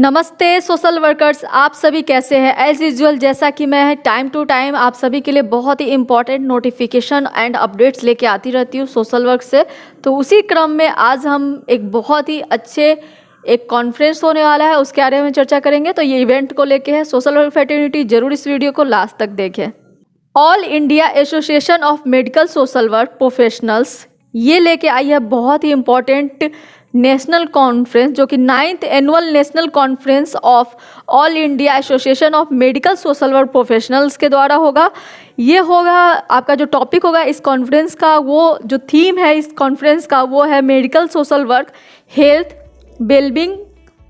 नमस्ते social workers, आप सभी कैसे हैं। एज यूजुअल जैसा कि मैं टाइम टू टाइम आप सभी के लिए बहुत ही इंपॉर्टेंट नोटिफिकेशन एंड अपडेट्स लेके आती रहती हूँ सोशल वर्क से। तो उसी क्रम में आज हम एक बहुत ही अच्छे एक कॉन्फ्रेंस होने वाला है, उसके बारे में चर्चा करेंगे। तो ये इवेंट को लेके है सोशल वर्क फ्रेटर्निटी, जरूर इस वीडियो को लास्ट तक देखें। All India association of medical social work professionals ये लेके आई है बहुत ही इम्पॉर्टेंट नेशनल कॉन्फ्रेंस, जो कि 9th annual national conference of all India association of medical social work professionals के द्वारा होगा। ये होगा आपका जो टॉपिक होगा इस कॉन्फ्रेंस का, वो जो थीम है इस कॉन्फ्रेंस का वो है medical social work health wellbeing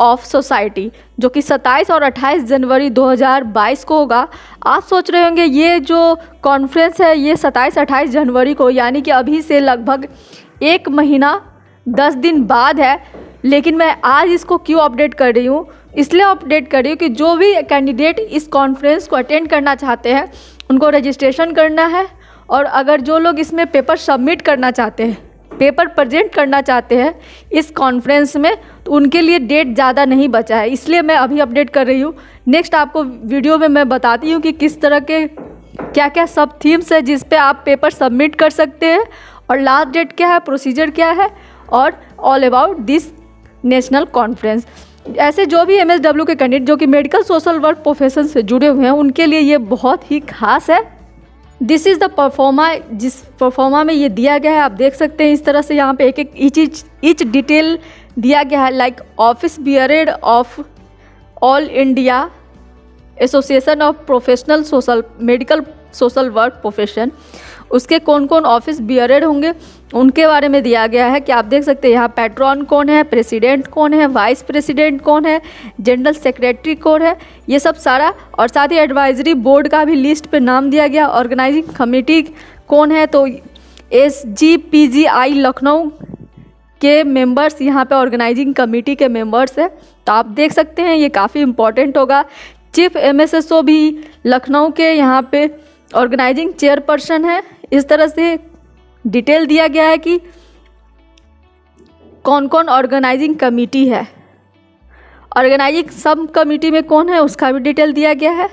of society, जो कि 27 और 28 जनवरी 2022 को होगा। आप सोच रहे होंगे ये जो कॉन्फ्रेंस है ये 27-28 जनवरी को, यानी कि अभी से लगभग 1 महीना 10 दिन बाद है, लेकिन मैं आज इसको क्यों अपडेट कर रही हूँ, इसलिए अपडेट कर रही हूँ कि जो भी कैंडिडेट इस कॉन्फ्रेंस को अटेंड करना चाहते हैं उनको रजिस्ट्रेशन करना है। और अगर जो लोग इसमें पेपर सबमिट करना चाहते हैं, पेपर प्रेजेंट करना चाहते हैं इस कॉन्फ्रेंस में, तो उनके लिए डेट ज़्यादा नहीं बचा है, इसलिए मैं अभी अपडेट कर रही हूँ। नेक्स्ट आपको वीडियो में मैं बताती हूँ कि किस तरह के क्या क्या सब थीम्स है जिस पे आप पेपर सबमिट कर सकते हैं, और लास्ट डेट क्या है, प्रोसीजर क्या है, और all about this national conference. ऐसे जो भी MSW के कैंडिडेट जो कि मेडिकल सोशल वर्क प्रोफेशन से जुड़े हुए हैं उनके लिए ये बहुत ही खास है। दिस इज़ द परफॉर्मा, जिस परफॉर्मा में ये दिया गया है आप देख सकते हैं। इस तरह से यहाँ पे एक एक ईच डिटेल दिया गया है, like office bearer of all India association of professional social medical social work profession, उसके कौन कौन ऑफिस बियरेड होंगे उनके बारे में दिया गया है। कि आप देख सकते हैं यहाँ पैट्रॉन कौन है, प्रेसिडेंट कौन है, वाइस प्रेसिडेंट कौन है, जनरल सेक्रेटरी कौन है, ये सब सारा, और साथ ही एडवाइजरी बोर्ड का भी लिस्ट पे नाम दिया गया। ऑर्गेनाइजिंग कमेटी कौन है, तो SGPGI लखनऊ के मेंबर्स यहाँ पे ऑर्गेनाइजिंग कमेटी के मेंबर्स है। तो आप देख सकते हैं ये काफ़ी इम्पोर्टेंट होगा। चीफ MSSO भी लखनऊ के यहाँ पे ऑर्गेनाइजिंग चेयरपर्सन है। इस तरह से डिटेल दिया गया है कि कौन कौन ऑर्गेनाइजिंग कमेटी है, ऑर्गेनाइजिंग सब कमेटी में कौन है उसका भी डिटेल दिया गया है।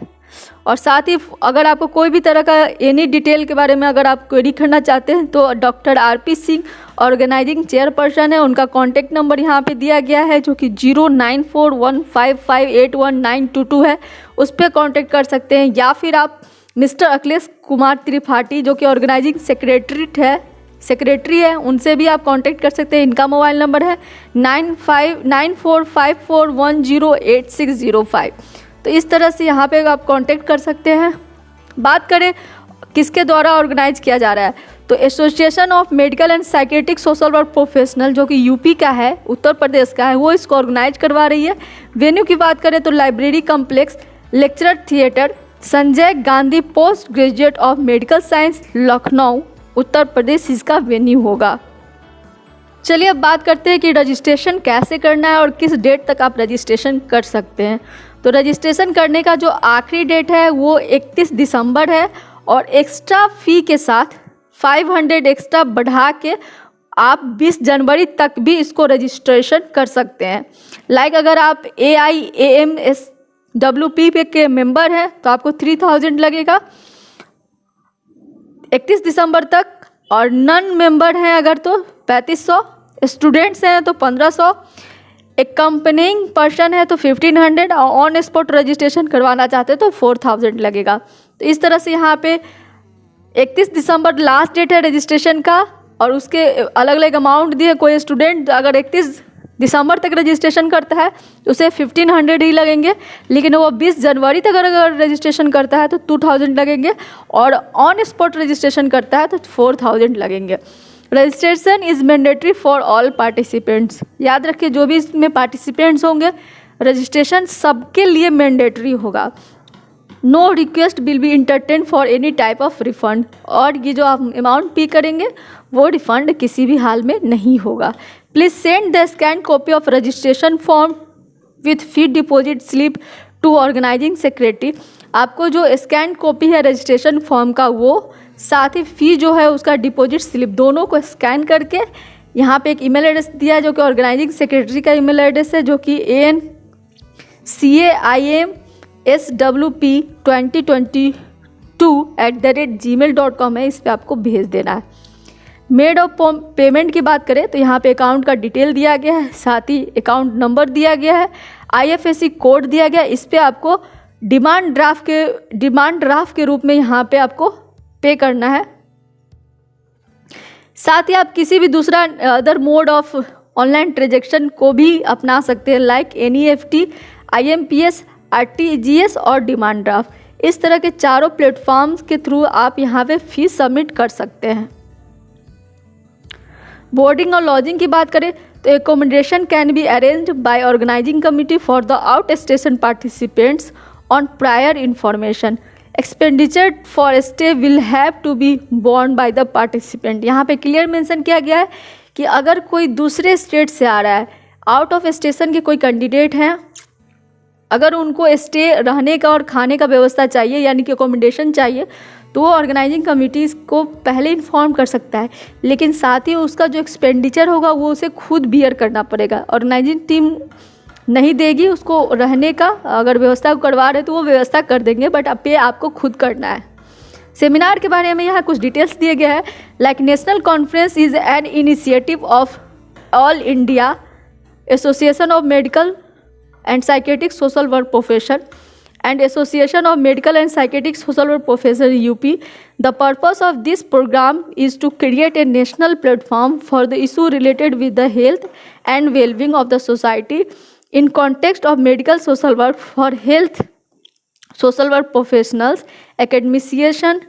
और साथ ही अगर आपको कोई भी तरह का एनी डिटेल के बारे में अगर आप क्वेरी करना चाहते हैं तो doctor RP Singh organising chairperson है, उनका कॉन्टैक्ट नंबर यहाँ पे दिया गया है जो कि 0941558192 है, उस पर कॉन्टैक्ट कर सकते हैं। या फिर आप मिस्टर अखिलेश कुमार त्रिपाठी जो कि ऑर्गेनाइजिंग सेक्रेटरी है, उनसे भी आप कांटेक्ट कर सकते हैं। इनका मोबाइल नंबर है 959454108605। तो इस तरह से यहाँ पे आप कांटेक्ट कर सकते हैं। बात करें किसके द्वारा ऑर्गेनाइज किया जा रहा है, तो association of medical and psychiatric social work professional जो कि यूपी का है, उत्तर प्रदेश का है, वो इसको ऑर्गेनाइज करवा रही है। वेन्यू की बात करें तो library complex, lecturer theatre, Sanjay Gandhi post graduate of medical science, Lucknow, Uttar Pradesh इसका वेन्यू होगा। चलिए अब बात करते हैं कि रजिस्ट्रेशन कैसे करना है और किस डेट तक आप रजिस्ट्रेशन कर सकते हैं। तो रजिस्ट्रेशन करने का जो आखिरी डेट है वो 31 दिसंबर है, और एक्स्ट्रा फ़ी के साथ 500 एक्स्ट्रा बढ़ा के आप 20 जनवरी तक भी इसको रजिस्ट्रेशन कर सकते हैं। लाइक अगर आप AIAMSWP के मेंबर हैं तो आपको 3000 लगेगा 31 दिसंबर तक, और नॉन मेंबर हैं अगर तो 3500, स्टूडेंट्स हैं तो 1500, एक कंपनीइंग पर्सन है तो 1500, और ऑन स्पॉट रजिस्ट्रेशन करवाना चाहते हैं तो 4000 लगेगा। तो इस तरह से यहाँ पे 31 दिसंबर लास्ट डेट है रजिस्ट्रेशन का, और उसके अलग अलग अमाउंट दिए। कोई स्टूडेंट अगर 31 दिसंबर तक रजिस्ट्रेशन करता है तो उसे 1500 ही लगेंगे, लेकिन वो 20 जनवरी तक अगर रजिस्ट्रेशन करता है तो 2000 लगेंगे, और ऑन स्पॉट रजिस्ट्रेशन करता है तो 4000 लगेंगे। Registration is mandatory for all participants. याद रखिए जो भी इसमें पार्टिसिपेंट्स होंगे रजिस्ट्रेशन सबके लिए मैंडेटरी होगा। No request will be entertain for any type of refund, और ये जो आप अमाउंट पे करेंगे वो रिफंड किसी भी हाल में नहीं होगा। Please send the scan copy of registration form with fee deposit slip to organising secretary. आपको जो स्कैन कॉपी है रजिस्ट्रेशन फॉर्म का वो, साथ ही फ़ी जो है उसका डिपॉजिट स्लिप, दोनों को स्कैन करके यहाँ पे एक ईमेल एड्रेस दिया है जो कि ऑर्गेनाइजिंग सेक्रेटरी का ईमेल एड्रेस है, जो कि CAIMSWP2022@gmail.com है, इस पर आपको भेज देना है। मेड ऑफ पेमेंट की बात करें तो यहाँ पे अकाउंट का डिटेल दिया गया है, साथ ही अकाउंट नंबर दिया गया है, IFSC कोड दिया गया है। इस पर आपको डिमांड ड्राफ्ट के रूप में यहाँ पे आपको पे करना है। साथ ही आप किसी भी दूसरा other mode of online transaction को भी अपना सकते हैं, लाइक NEFT, IMPS, RTGS और डिमांड ड्राफ्ट। इस तरह के चारों प्लेटफॉर्म्स के थ्रू आप यहाँ पे फीस सबमिट कर सकते हैं। बोर्डिंग और लॉजिंग की बात करें तो accommodation can be arranged by organising committee for the out station participants on prior information. Expenditure for stay will have to be borne by the participant. यहाँ पे क्लियर मेंशन किया गया है कि अगर कोई दूसरे स्टेट से आ रहा है, आउट ऑफ स्टेशन के कोई कैंडिडेट हैं, अगर उनको स्टे रहने का और खाने का व्यवस्था चाहिए यानी कि अकोमोडेशन चाहिए, तो वो ऑर्गेनाइजिंग कमिटीज़ को पहले इन्फॉर्म कर सकता है, लेकिन साथ ही उसका जो एक्सपेंडिचर होगा वो उसे खुद बियर करना पड़ेगा। ऑर्गेनाइजिंग टीम नहीं देगी उसको रहने का, अगर व्यवस्था करवा रहे तो वो व्यवस्था कर देंगे, बट पे आपको खुद करना है। सेमिनार के बारे में यहाँ कुछ डिटेल्स दिए गए हैं, like national conference is an initiative of all India association of medical and psychiatric social work profession and Association of Medical and Psychiatric Social Work Professor UP. The purpose of this program is to create a national platform for the issue related with the health and well-being of the society in context of medical social work for health social work professionals, academicians,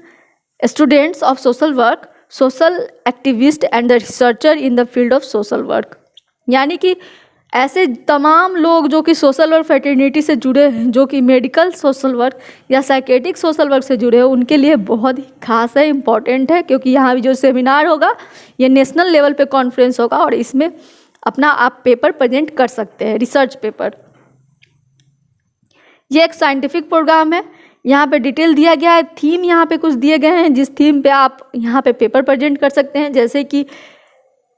students of social work, social activists and the researcher in the field of social work. यानी कि ऐसे तमाम लोग जो कि social work fraternity से जुड़े हैं, जो कि मेडिकल सोशल वर्क या साइकेट्रिक सोशल वर्क से जुड़े हैं, उनके लिए बहुत ही खास है, इम्पॉर्टेंट है, क्योंकि यहाँ भी जो सेमिनार होगा ये नेशनल लेवल पे कॉन्फ्रेंस होगा और इसमें अपना आप पेपर प्रेजेंट कर सकते हैं, रिसर्च पेपर। ये एक साइंटिफिक प्रोग्राम है, यहाँ पे डिटेल दिया गया है, थीम यहाँ पे कुछ दिए गए हैं जिस थीम पे आप यहाँ पे पेपर प्रेजेंट कर सकते हैं, जैसे कि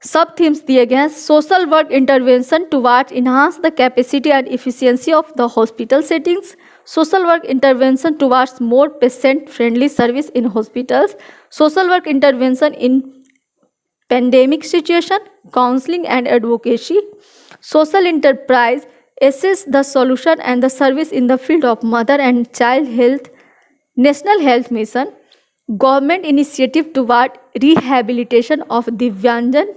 सब थीम्स दिए गए हैं। Social work intervention towards enhance the capacity and efficiency of the hospital settings, social work intervention towards more patient friendly service in hospitals, social work intervention in pandemic situation, counselling and advocacy, social enterprise assess the solution and the service in the field of mother and child health, national health mission, government initiative toward rehabilitation of Divyangan,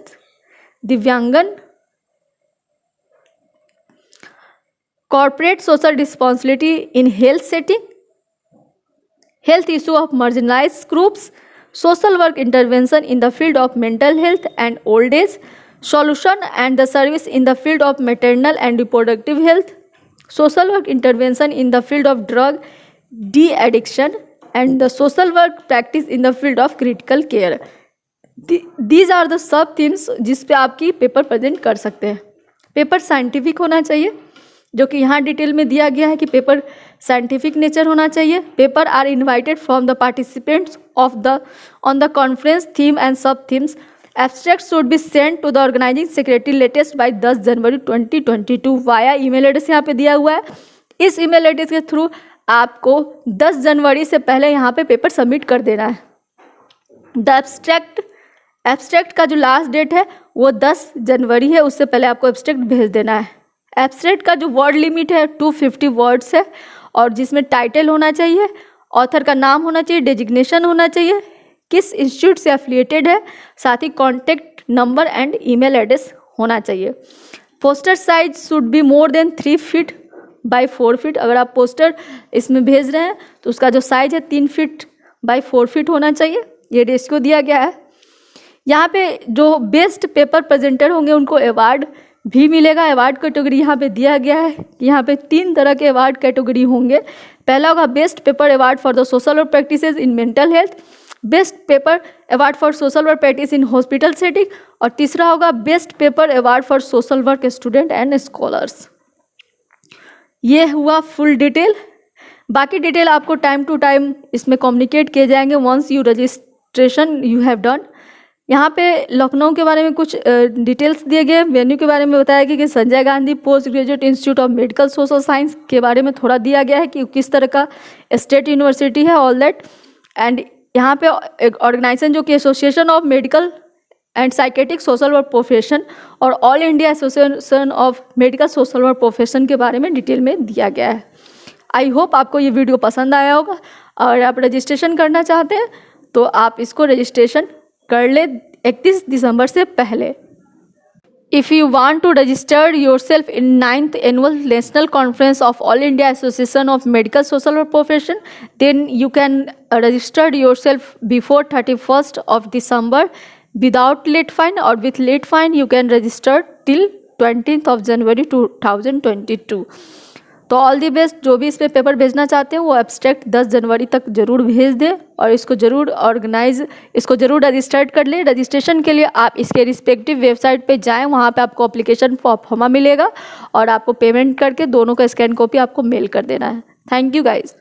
corporate social responsibility in health setting, health issue of marginalized groups, social work intervention in the field of mental health and old age, solution and the service in the field of maternal and reproductive health, social work intervention in the field of drug de-addiction and the social work practice in the field of critical care. These are the सब themes जिस पे आपकी paper present कर सकते हैं। Paper scientific होना चाहिए, जो कि यहाँ डिटेल में दिया गया है कि पेपर साइंटिफिक नेचर होना चाहिए। Paper are invited from the participants of the on the conference theme and sub themes. Abstracts should be sent to the organizing secretary latest by 10 January 2022 via email address यहाँ पे दिया हुआ है। इस email address के through आपको 10 जनवरी से पहले यहाँ पे पेपर सबमिट कर देना है। द एब्स्ट्रैक्ट का जो लास्ट डेट है वो 10 जनवरी है, उससे पहले आपको एब्स्ट्रैक्ट भेज देना है। एब्स्ट्रैक्ट का जो वर्ड लिमिट है 250 वर्ड्स है, और जिसमें टाइटल होना चाहिए, ऑथर का नाम होना चाहिए, डेजिग्नेशन होना चाहिए, किस इंस्टीट्यूट से एफिलिएटेड है, साथ ही contact number and email address होना चाहिए। Poster size should be more than 3 feet by 4 feet. अगर आप पोस्टर इसमें भेज रहे हैं तो उसका जो साइज है 3 फीट बाय 4 फीट होना चाहिए। ये रेशियो दिया गया है। यहाँ पे जो बेस्ट पेपर प्रेजेंटर होंगे उनको अवार्ड भी मिलेगा। अवार्ड कैटेगरी यहाँ पे दिया गया है। यहाँ पे 3 तरह के अवार्ड कैटेगरी होंगे। पहला होगा best paper award for the social work practices in mental health, best paper award for social work practice in hospital setting, और तीसरा होगा best paper award for social work student and scholars. ये हुआ full detail. बाकी detail आपको time to time इसमें communicate किए जाएंगे once you registration you have done. यहाँ पे लखनऊ के बारे में कुछ डिटेल्स दिए गए। वेन्यू के बारे में बताया गया कि Sanjay Gandhi post graduate institute of medical social science के बारे में थोड़ा दिया गया है कि किस तरह का स्टेट यूनिवर्सिटी है, ऑल दैट। एंड यहाँ पे एक ऑर्गेनाइजेशन जो कि association of medical and psychiatric social work profession और all India association of medical social work profession के बारे में डिटेल में दिया गया है। आई होप आपको ये वीडियो पसंद आया होगा। और आप रजिस्ट्रेशन करना चाहते हैं तो आप इसको रजिस्ट्रेशन कर ले 31 दिसंबर से पहले। If you want to register yourself in 9th annual national conference of All India Association of Medical Social Work Profession, then you can register yourself before 31st of December without late fine, or with late fine you can register till 20th of January 2022। तो all the best. जो भी इस पे paper भेजना चाहते हैं वो abstract 10 जनवरी तक जरूर भेज दें और इसको जरूर इसको जरूर रजिस्टर्ड कर लें। रजिस्ट्रेशन के लिए आप इसके रिस्पेक्टिव वेबसाइट पे जाएं, वहाँ पे आपको एप्लीकेशन फॉर्म मिलेगा और आपको पेमेंट करके दोनों का स्कैन कॉपी आपको मेल कर देना है। Thank you guys.